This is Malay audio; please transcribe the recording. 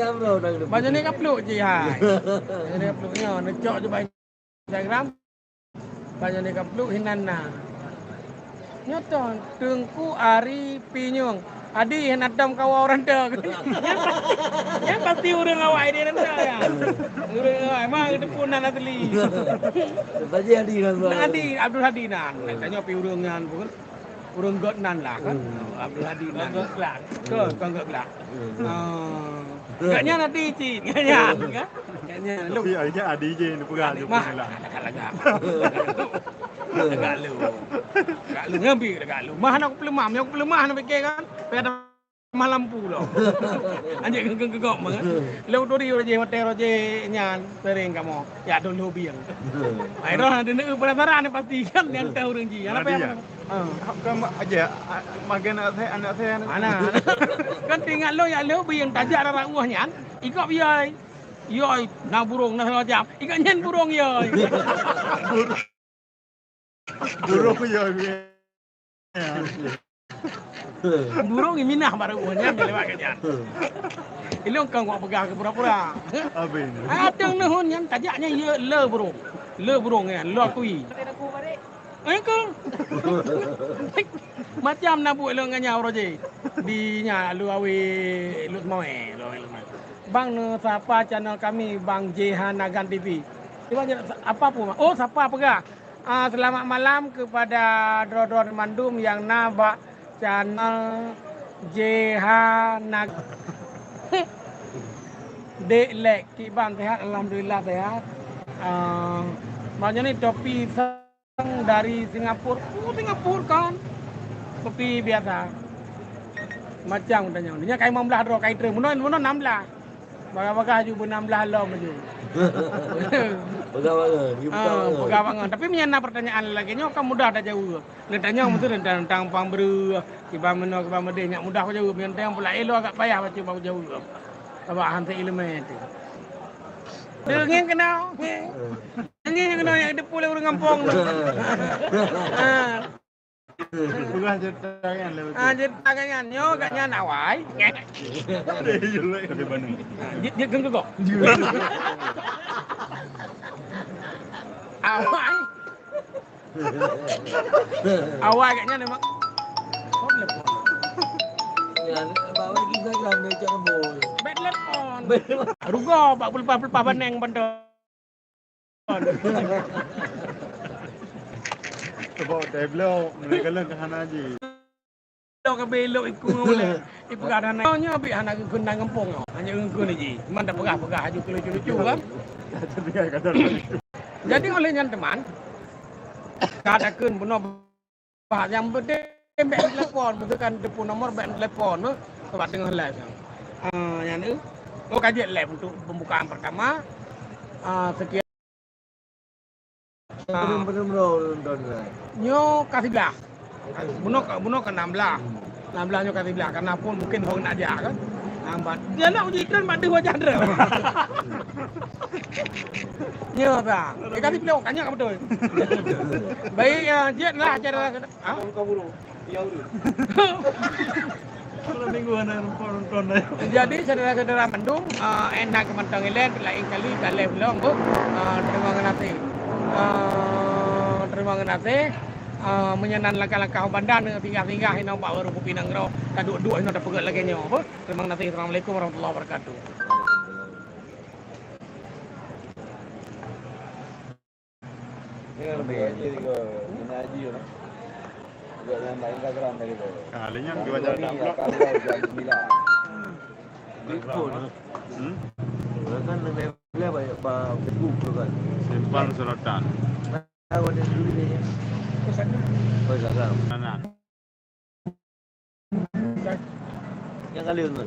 kan bro dah. Macam ni kapluk je hai. Macam ni kapluknya necok je baik Instagram. Macam ni kapluk hinana. Nyoton Tengku Ari Pinyung. Adi yang nadam kawa orang dah. Yang pasti urang awak dia nanti ya. Urang awak mah depunan asli. Baje Adi kan bro. Adi Abdul Hadi nan. Tanya pi urangan pun. Urang got nan lah kan. Abdul Hadi nan. Kelak. Ke kang kelak. Gaknya nanti cik. Gaknya kan. Gaknya lu. Tapi akhirnya Adi je yang pegang je pun lah. Agak-agak. Agak lu. Agak lu ngambil agak lu. Mah nak pelemah, aku pelemah nak fikir kan. Pada malam lampu loh. Anjing gegok mah. Lu dori roje hotel roje nyan sering kamu. Ya dulu biang. Ai roh ada nak penasaran pasti kan yang tahu orang ji. Apa yang Kamu aja makan anak saya. Ana. Kan tinggal lo ya lo biang tajak arah uah nyan. Ikut biai. Yoi, nak burung nak macam. Ikan nyen burung yoi. Burung ya. Burung ini minah baru uahnya lewat kan. Ilong kang buat pegang ke pura-pura. Apa ini? Ada nehun yang tajaknya ye le burung. Le burung kan, le kui. Kau. Macam nak buat lo nganya roje. Di nya lu awi lu mau Bang siapa channel kami Bang JH Nagan TV. Apa pun? Oh, siapa pegah? Selamat malam kepada Drodron Mandum yang nabak channel JH Nagan. Dek lek Kibang sehat, alhamdulillah sehat. Macam ni topi dari Singapura. Singapura kan. Topi biasa. Macam tanya. Dia kai 15 dolar kai trem. Munon 16. Baga-baga haju 16 lo maju. Pegang. Tapi menyana pertanyaan lagi nyo kan mudah dah jauh. Tanya mesti tentang pambru, kibar meno kibar mede nyak mudah ko jauh. Yang pula elo agak payah baca bau jauh. Sebab hantar elemen tu. Dengeng kenal. Dengeng kenal yang depu le urang kampung tu. Bukan jetakan lewat. Jetakan nyo agaknya nawai. Ada julek ke Bandung. Dia gengkok. Awai. Awai agaknya memang. Oh, telepon. Ya, bawa kita kan macam boy. Bet telepon. Rugo 40 baneng bandar. Sebab tablo mereka lang kahana je. Lo ke belok ikut boleh. Ibu kadang nya abi anak gendang kampung. Hanya ngku ni ji. Man dah pegah-pegah aju lucu-lucu kan. Jadi oleh yang teman katakan benar yang berdem bek telefon bukan depan nomor bek telefon sebab tengah live. Yang ni kaji live untuk pembukaan pertama. Sekian Benar-benar nonton. Nyo kasih belah. Bunuh ke 16. 16 nyo kasih belah karena pun mungkin orang nak ajak kan. Nampak. Dia nak uji iklan pada wajah dia. Nyo tak. Dia kasih belah kanya kan betul. Baik jet lah cara. Kau burung. Ya urut. Kalau minggu ana nonton. Jadi saudara-saudara Bandung enak ke Mentang Ilen lain kali kali belum terima kasih. Terima kasih. Menyenan langkah-langkah bandan tinggal-tinggal hina bawa rupa pinang ro tak duk-duk hina dah pegat lagi nyo apa. Terima kasih. Assalamualaikum warahmatullahi wabarakatuh. Ini lebih aja juga. Ini aja lah. Juga yang main Instagram tadi tu. Kalinya dua jam dah blok. Bipun. Kan level banyak Facebook tu kan. Simpan serotan. Tahu ada dulu ni. Oh, Instagram. Mana? Yang kali tu.